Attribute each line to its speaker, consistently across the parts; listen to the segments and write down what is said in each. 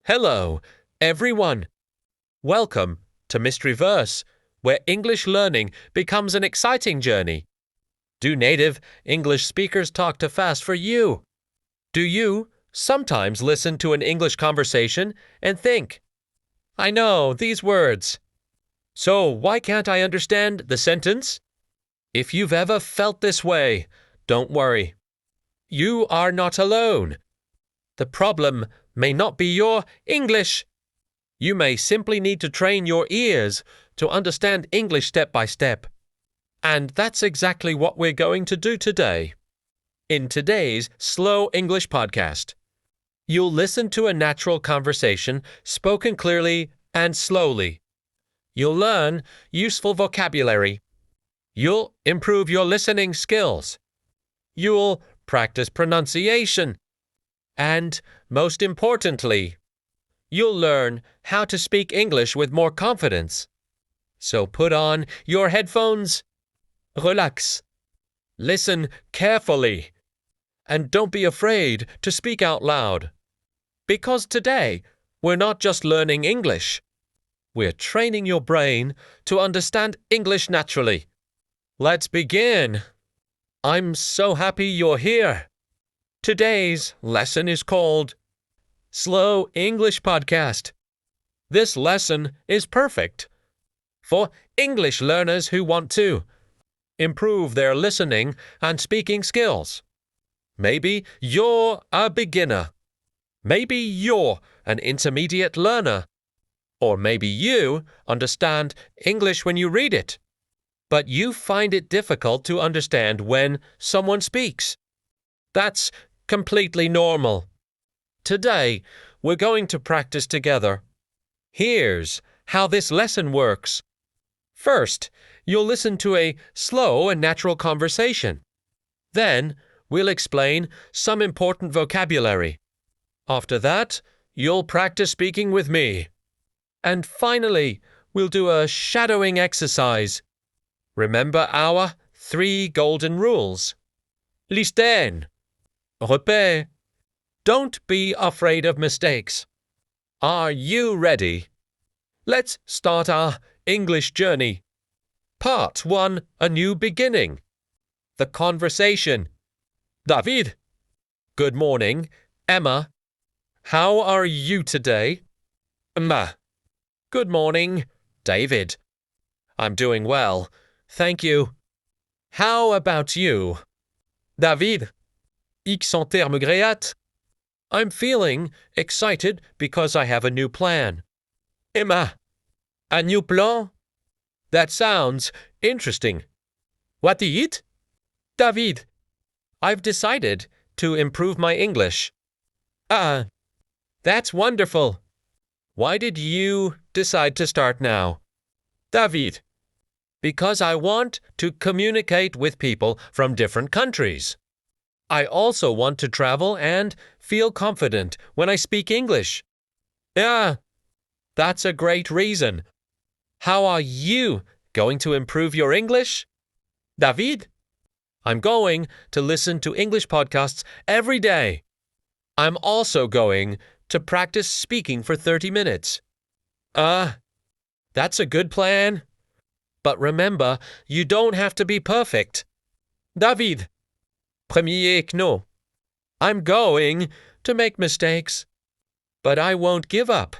Speaker 1: Hello, everyone. Welcome to MysteryVerse, where English learning becomes an exciting journey. Do native English speakers talk too fast for you? Do you sometimes listen to an English conversation and think, I know these words, so why can't I understand the sentence? If you've ever felt this way, don't worry. You are not alone. The problem may not be your English. You may simply need to train your ears to understand English step by step. And that's exactly what we're going to do today. In today's Slow English podcast, you'll listen to a natural conversation spoken clearly and slowly. You'll learn useful vocabulary. You'll improve your listening skills. You'll practice pronunciation. And, most importantly, you'll learn how to speak English with more confidence. So put on your headphones, relax, listen carefully, and don't be afraid to speak out loud. Because today, we're not just learning English. We're training your brain to understand English naturally. Let's begin. I'm so happy you're here. Today's lesson is called Slow English Podcast. This lesson is perfect for English learners who want to improve their listening and speaking skills. Maybe you're a beginner. Maybe you're an intermediate learner. Or maybe you understand English when you read it, but you find it difficult to understand when someone speaks. That's completely normal. Today, we're going to practice together. Here's how this lesson works. First, you'll listen to a slow and natural conversation. Then, we'll explain some important vocabulary. After that, you'll practice speaking with me. And finally, we'll do a shadowing exercise. Remember our 3 golden rules. Listen. Repère. Don't be afraid of mistakes. Are you ready? Let's start our English journey. Part 1, a new beginning. The conversation. David. Good morning, Emma. How are you today? Emma. Good morning, David. I'm doing well, thank you. How about you? David. X en termes gréat. I'm feeling excited because I have a new plan. Emma. A new plan? That sounds interesting. What is it? David. I've decided to improve my English. That's wonderful. Why did you decide to start now? David. Because I want to communicate with people from different countries. I also want to travel and feel confident when I speak English. Yeah, that's a great reason. How are you going to improve your English? David? I'm going to listen to English podcasts every day. I'm also going to practice speaking for 30 minutes. That's a good plan. But remember, you don't have to be perfect. David. Premier no. I'm going to make mistakes, but I won't give up.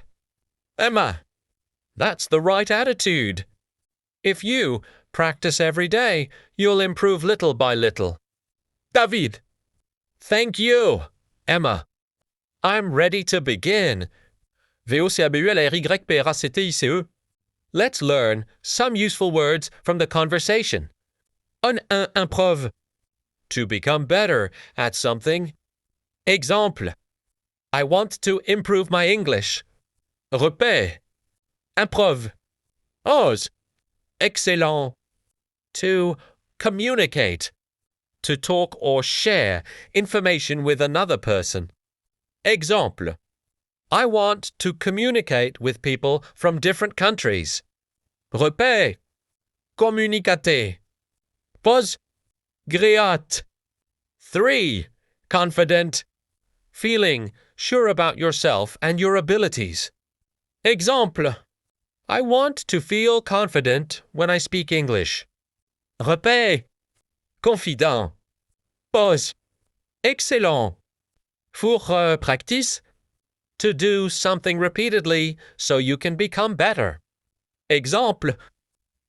Speaker 1: Emma. That's the right attitude. If you practice every day, you'll improve little by little. David. Thank you, Emma. I'm ready to begin. VOCABULRYPRACTICE. Let's learn some useful words from the conversation. On improve. To become better at something. Exemple. I want to improve my English. Repère. Improve. Ose. Excellent. To communicate. To talk or share information with another person. Exemple. I want to communicate with people from different countries. Repère. Communicater. Pause. Gréat. 3. Confident. Feeling sure about yourself and your abilities. Exemple. I want to feel confident when I speak English. Repère. Confident. Pause. Excellent. Pour practice. To do something repeatedly so you can become better. Exemple.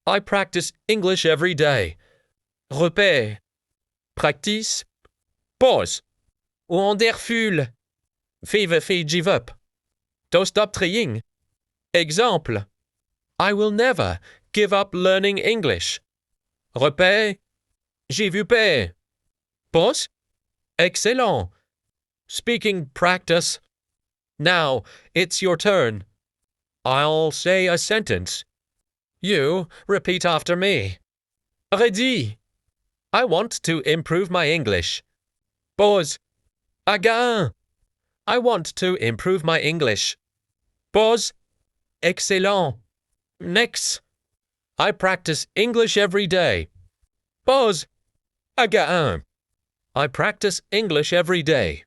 Speaker 1: I practice English every day. Repère. Practice. Pause. Wonderful. Give up. Don't stop trying. Exemple. I will never give up learning English. Repère. J'ai vu paix. Pause. Excellent. Speaking practice. Now, it's your turn. I'll say a sentence. You repeat after me. Ready. I want to improve my English. Pause. Again. I want to improve my English. Pause. Excellent. Next. I practice English every day. Pause. Again. I practice English every day.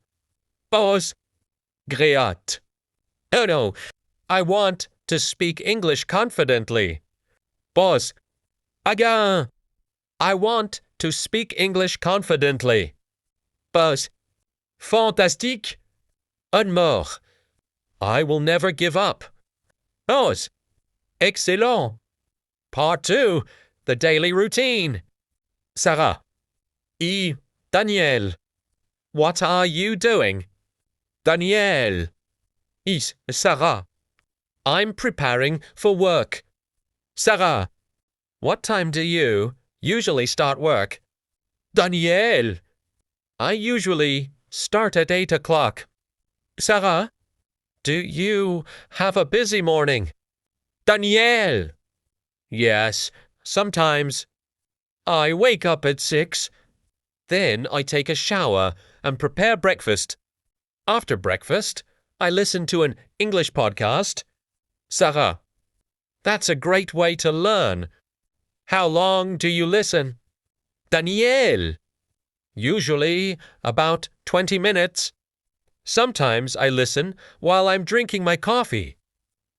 Speaker 1: Pause. Great. Oh no. I want to speak English confidently. Pause. Again. I want to speak English confidently. Pause. Fantastique. Un mort. I will never give up. Pause. Excellent. Part 2. The daily routine. Sarah. Daniel. What are you doing? Daniel. Sarah. I'm preparing for work. Sarah. What time do you usually start work? Daniel. I usually start at 8 o'clock. Sarah. Do you have a busy morning? Daniel. Yes, sometimes. I wake up at 6. Then I take a shower and prepare breakfast. After breakfast, I listen to an English podcast. Sarah. That's a great way to learn. How long do you listen? Daniel. Usually about 20 minutes. Sometimes I listen while I'm drinking my coffee.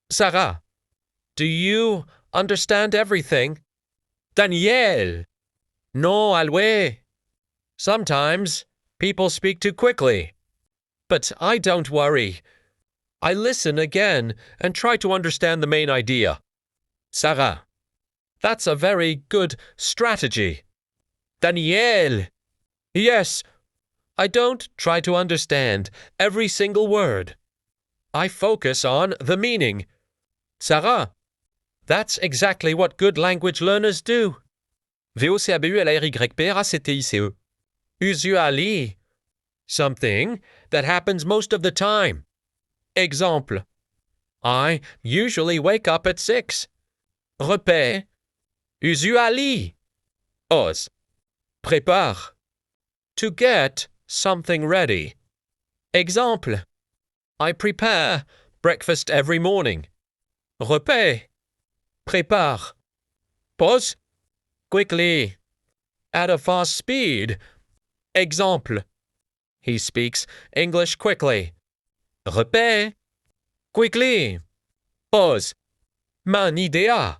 Speaker 1: Sarah. Do you understand everything? Daniel. No, always. Sometimes people speak too quickly. But I don't worry. I listen again and try to understand the main idea. Sarah. That's a very good strategy. Daniel. Yes. I don't try to understand every single word. I focus on the meaning. Sarah. That's exactly what good language learners do.
Speaker 2: VOCABULRYPRACTICE.
Speaker 1: Usually. Something that happens most of the time. Exemple. I usually wake up at 6. Repère. Usually. Os. Prépare. To get something ready. Exemple. I prepare breakfast every morning. Repère. Prépare. Pause. Quickly. At a fast speed. Exemple. He speaks English quickly. Repère. Quickly. Pause. Mon idea.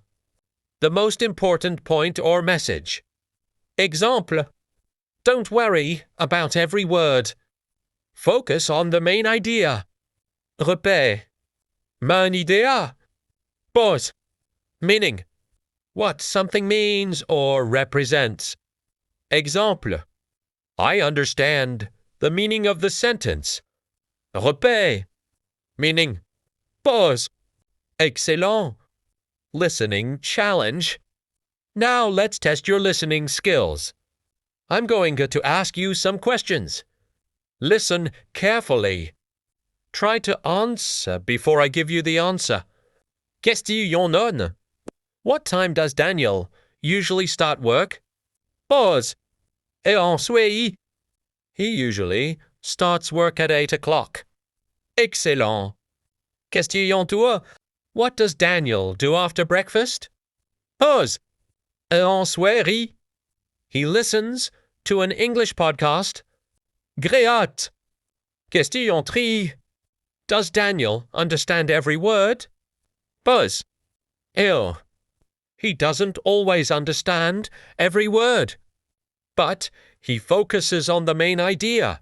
Speaker 1: The most important point or message. Exemple. Don't worry about every word. Focus on the main idea. Repère. Mon idea. Pause. Meaning. What something means or represents. Exemple. I understand the meaning of the sentence. Repère. Meaning. Pause. Excellent. Listening challenge. Now let's test your listening skills. I'm going to ask you some questions. Listen carefully. Try to answer before I give you the answer. Question. What time does Daniel usually start work? Pause. Et ensuite. He usually starts work at 8 o'clock. Excellent. Question 2. What does Daniel do after breakfast? Pause. Et ensuite. He listens to an English podcast. Great. Question 3. Does Daniel understand every word? Buzz. Ew. He doesn't always understand every word, but he focuses on the main idea.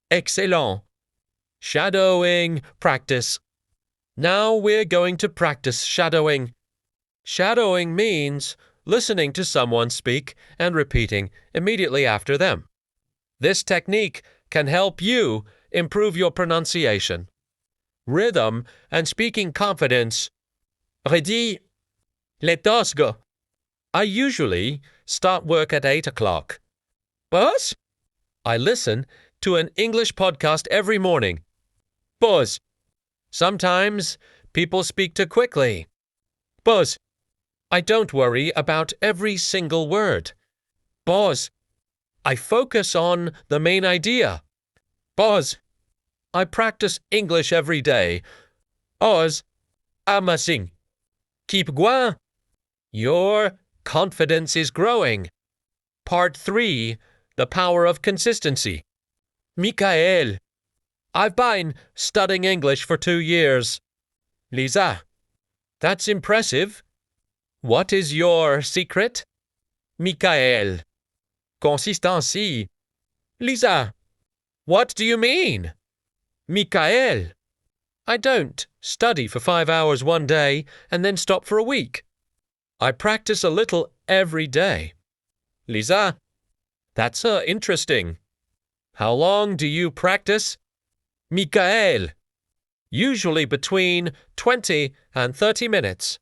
Speaker 1: Excellent. Shadowing practice. Now we're going to practice shadowing. Shadowing means listening to someone speak and repeating immediately after them. This technique can help you improve your pronunciation, rhythm, and speaking confidence. Redis. Let's go. I usually start work at 8 o'clock. Buzz? I listen to an English podcast every morning. Buzz. Sometimes people speak too quickly. Buzz. I don't worry about every single word. Buzz. I focus on the main idea. Buzz. I practice English every day. Buzz. Amazing. Keep going. Your confidence is growing. Part 3. The power of consistency. Michael. I've been studying English for 2 years. Lisa. That's impressive. What is your secret? Michael. Consistency. Lisa. What do you mean? Michael. I don't study for 5 hours one day and then stop for a week. I practice a little every day. Lisa. That's interesting. How long do you practice? Michael. Usually between 20 and 30 minutes.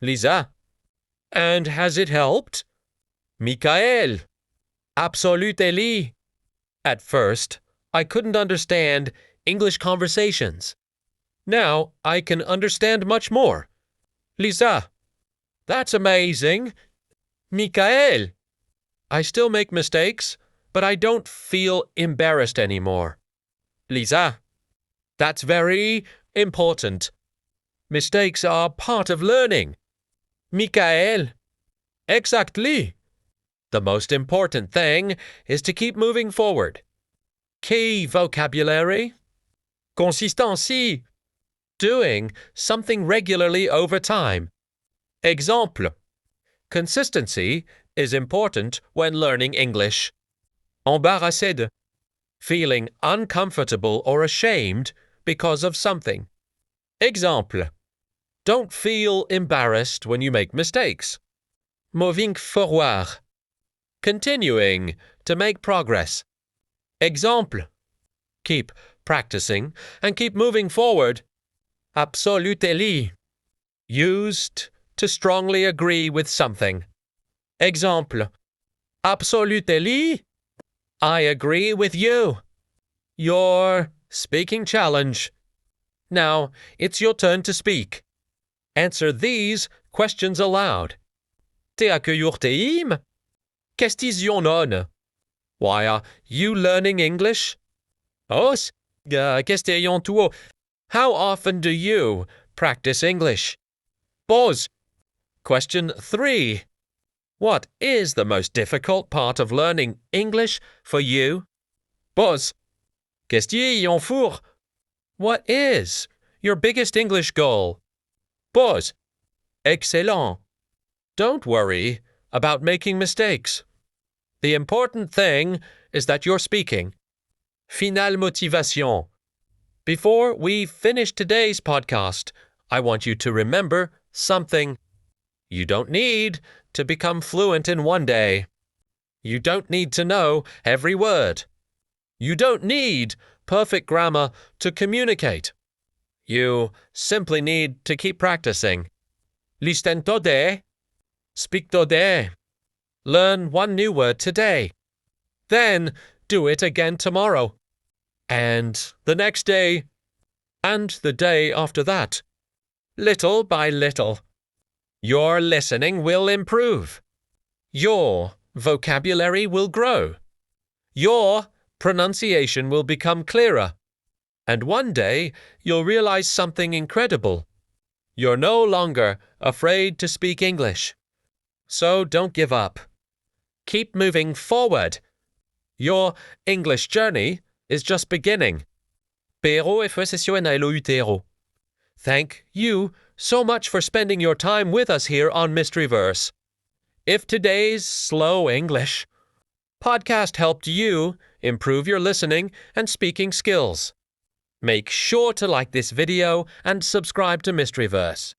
Speaker 1: Lisa. And has it helped? Michael. Absolutely. At first, I couldn't understand English conversations. Now I can understand much more. Lisa. That's amazing. Michael. I still make mistakes, but I don't feel embarrassed anymore. Lisa. That's very important. Mistakes are part of learning. Michael. Exactly. The most important thing is to keep moving forward. Key vocabulary. Consistency. Doing something regularly over time. Exemple. Consistency is important when learning English. Embarrassé de. Feeling uncomfortable or ashamed because of something. Exemple. Don't feel embarrassed when you make mistakes. Moving forward. Continuing to make progress. Exemple. Keep practicing and keep moving forward. Absolutely. Used to strongly agree with something. Exemple. Absolutely. I agree with you. Your speaking challenge. Now, it's your turn to speak. Answer these questions aloud. T'es accueillir Question. Why are you learning English? Os. Question tuo. How often do you practice English? Pause. Question 3. What is the most difficult part of learning English for you? Pause. Question 4. What is your biggest English goal? Pause. Excellent. Don't worry about making mistakes. The important thing is that you're speaking. Finale motivation. Before we finish today's podcast, I want you to remember something. You don't need to become fluent in one day. You don't need to know every word. You don't need perfect grammar to communicate. You simply need to keep practicing. Listen today. Speak today. Learn one new word today. Then do it again tomorrow. And the next day. And the day after that. Little by little. Your listening will improve. Your vocabulary will grow. Your pronunciation will become clearer. And one day, you'll realize something incredible. You're no longer afraid to speak English. So don't give up. Keep moving forward. Your English journey is just beginning. Pero e na utero. Thank you so much for spending your time with us here on MysteryVerse. If today's slow English podcast helped you improve your listening and speaking skills, make sure to like this video and subscribe to MysteryVerse.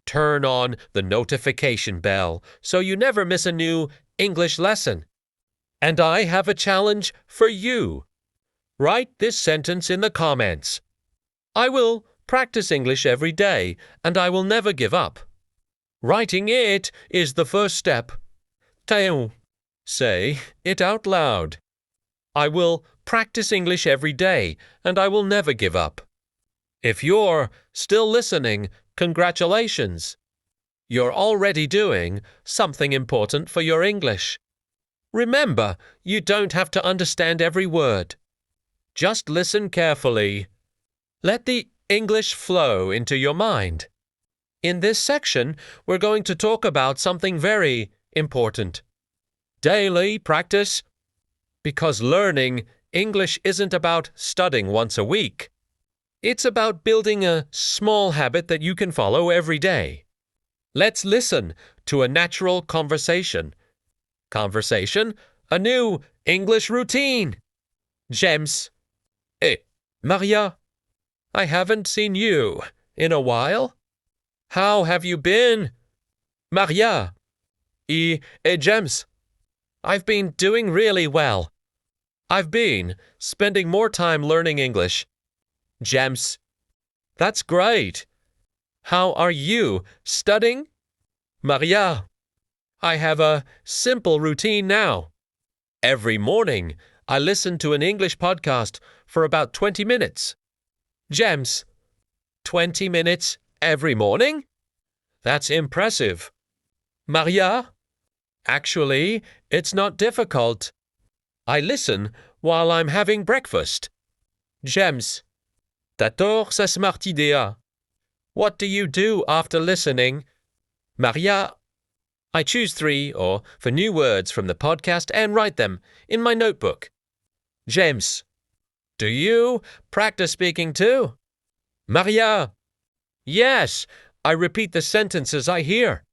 Speaker 1: Turn on the notification bell so you never miss a new English lesson. And I have a challenge for you. Write this sentence in the comments. I will practice English every day, and I will never give up. Writing it is the first step. Tenho. Say it out loud. I will practice English every day, and I will never give up. If you're still listening, congratulations. You're already doing something important for your English. Remember, you don't have to understand every word. Just listen carefully. Let the English flow into your mind. In this section, we're going to talk about something very important. Daily practice. Because learning English isn't about studying once a week. It's about building a small habit that you can follow every day. Let's listen to a natural conversation. Conversation, a new English routine. James. Hey, Maria. I haven't seen you in a while. How have you been? Maria. James. I've been doing really well. I've been spending more time learning English. James. That's great. How are you studying? Maria. I have a simple routine now. Every morning, I listen to an English podcast for about 20 minutes. James. 20 minutes every morning? That's impressive. Maria. Actually, it's not difficult. I listen while I'm having breakfast. James. T'adore sa smart idea. What do you do after listening? Maria. I choose 3 or 4 new words from the podcast and write them in my notebook. James. Do you practice speaking too? Maria. Yes, I repeat the sentences I hear.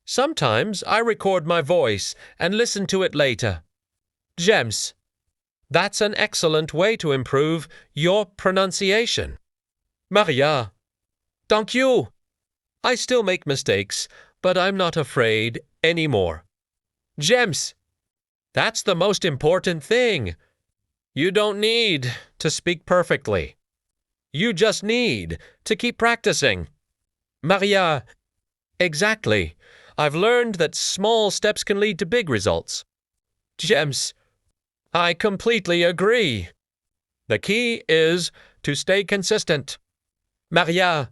Speaker 1: Sometimes I record my voice and listen to it later. James. That's an excellent way to improve your pronunciation. Maria. Thank you. I still make mistakes, but I'm not afraid anymore. James. That's the most important thing. You don't need to speak perfectly. You just need to keep practicing. Maria. Exactly. I've learned that small steps can lead to big results. James. I completely agree. The key is to stay consistent. Maria.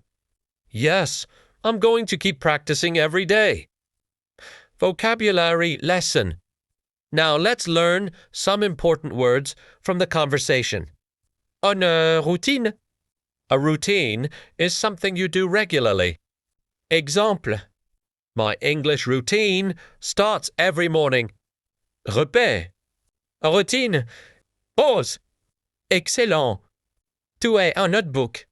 Speaker 1: Yes, I'm going to keep practicing every day. Vocabulary lesson. Now let's learn some important words from the conversation. Une routine. A routine is something you do regularly. Exemple. My English routine starts every morning. Repère. Routine. Pause. Excellent. Tu as un notebook.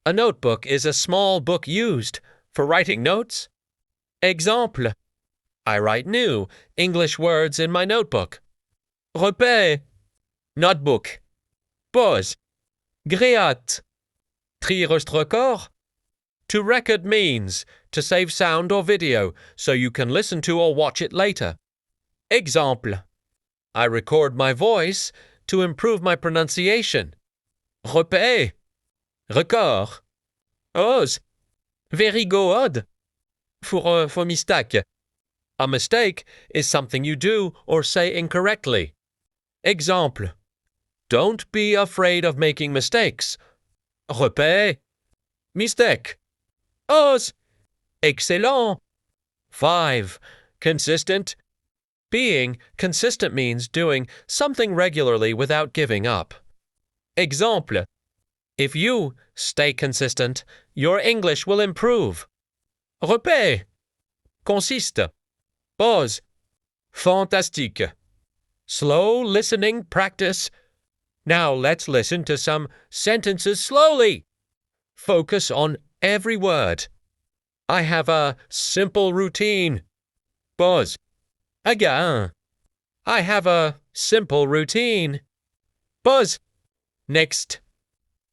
Speaker 1: A notebook is a small book used for writing notes. Exemple. I write new English words in my notebook. Repère. Notebook. Pause. Gréat. Tri record. To record means to save sound or video so you can listen to or watch it later. Exemple. I record my voice to improve my pronunciation. Repère. Record. Ose. Very good. For mistake. A mistake is something you do or say incorrectly. Exemple. Don't be afraid of making mistakes. Repère. Mistake. Ose. Excellent. 5. Consistent. Being consistent means doing something regularly without giving up. Exemple. If you stay consistent, your English will improve. Repère. Consiste. Pause. Fantastique. Slow listening practice Now let's listen to some sentences slowly. Focus on every word. I have a simple routine. Pause. Again. I have a simple routine. Pause. Next.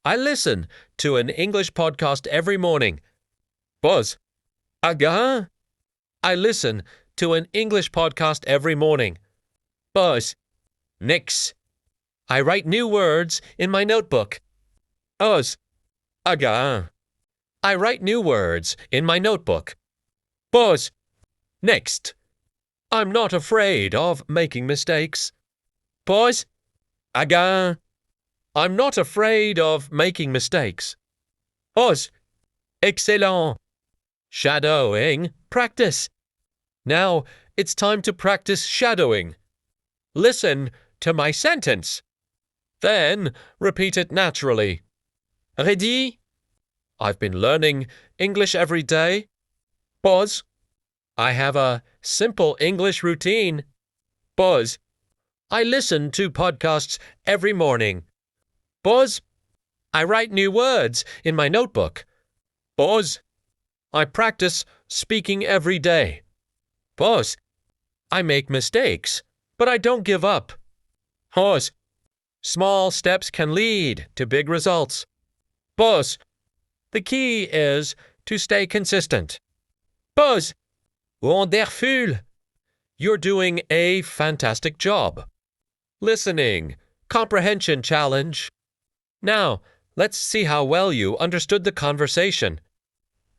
Speaker 1: I listen to an English podcast every morning. Pause. Again. I listen to an English podcast every morning. Pause. Next. I write new words in my notebook. Pause. Again. I write new words in my notebook. Pause. Next. I'm not afraid of making mistakes. Pause. Again. I'm not afraid of making mistakes. Pause. Excellent. Shadowing practice. Now it's time to practice shadowing. Listen to my sentence. Then repeat it naturally. Ready? I've been learning English every day. Pause. I have a simple English routine. Pause. I listen to podcasts every morning. Pause. I write new words in my notebook. Pause. I practice speaking every day. Pause. I make mistakes, but I don't give up. Pause. Small steps can lead to big results. Pause. The key is to stay consistent. Pause. Wonderful. You're doing a fantastic job. Listening. Comprehension challenge. Now, let's see how well you understood the conversation.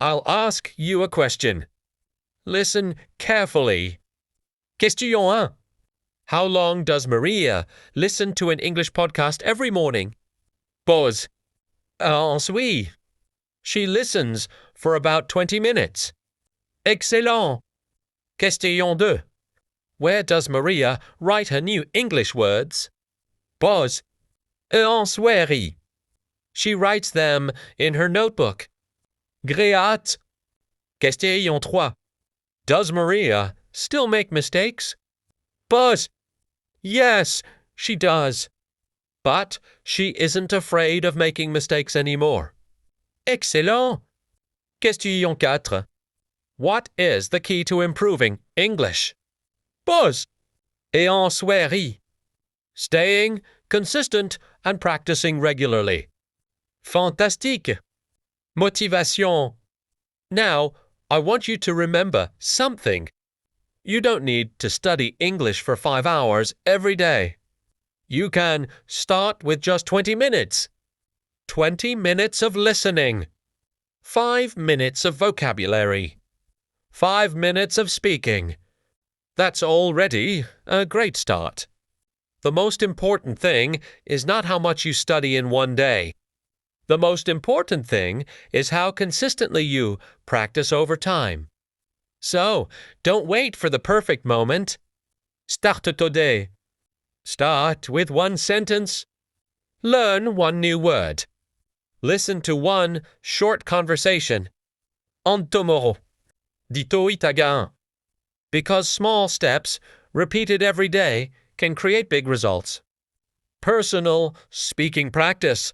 Speaker 1: I'll ask you a question. Listen carefully. Question 1. How long does Maria listen to an English podcast every morning? Pause. Ensuite. She listens for about 20 minutes. Excellent. Question 2. Where does Maria write her new English words? Pause. En soirée. She writes them in her notebook. Great. Question 3. Does Maria still make mistakes? Pause. Yes, she does. But she isn't afraid of making mistakes anymore. Excellent. Question 4. What is the key to improving English? Pause. Et en soirée. Staying consistent and practicing regularly. Fantastique. Motivation. Now, I want you to remember something. You don't need to study English for 5 hours every day. You can start with just 20 minutes. 20 minutes of listening. 5 minutes of vocabulary. 5 minutes of speaking. That's already a great start. The most important thing is not how much you study in one day. The most important thing is how consistently you practice over time. So, don't wait for the perfect moment. Start today. Start with one sentence. Learn one new word. Listen to one short conversation. En tomorrow. Dito itagan. Because small steps, repeated every day, can create big results. Personal speaking practice.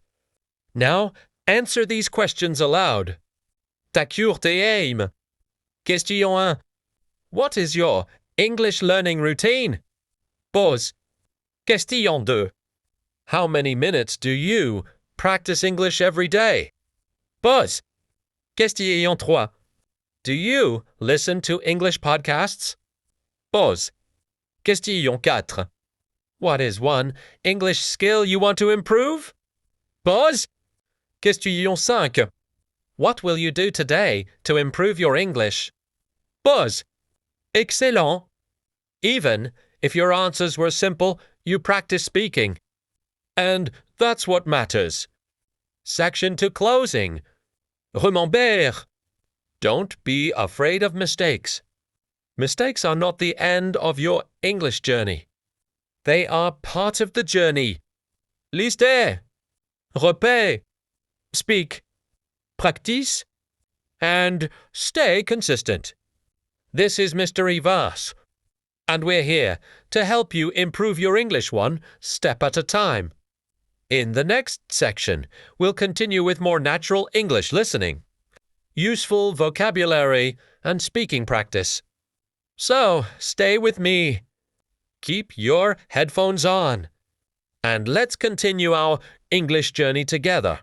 Speaker 1: Now, answer these questions aloud. Ta courte aim. Question 1. What is your English learning routine? Pause. Question 2. How many minutes do you practice English every day? Pause. Question 3. Do you listen to English podcasts? Pause. Question 4. What is one English skill you want to improve? Pause. Question 5. What will you do today to improve your English? Pause. Excellent. Even if your answers were simple, you practice speaking. And that's what matters. Section 2 closing. Remember. Don't be afraid of mistakes. Mistakes are not the end of your English journey. They are part of the journey. Listez. Repère. Speak. Practice. And stay consistent. This is MysteryVerse, and we're here to help you improve your English one step at a time. In the next section, we'll continue with more natural English listening, useful vocabulary, and speaking practice. So, stay with me. Keep your headphones on. And let's continue our English journey together.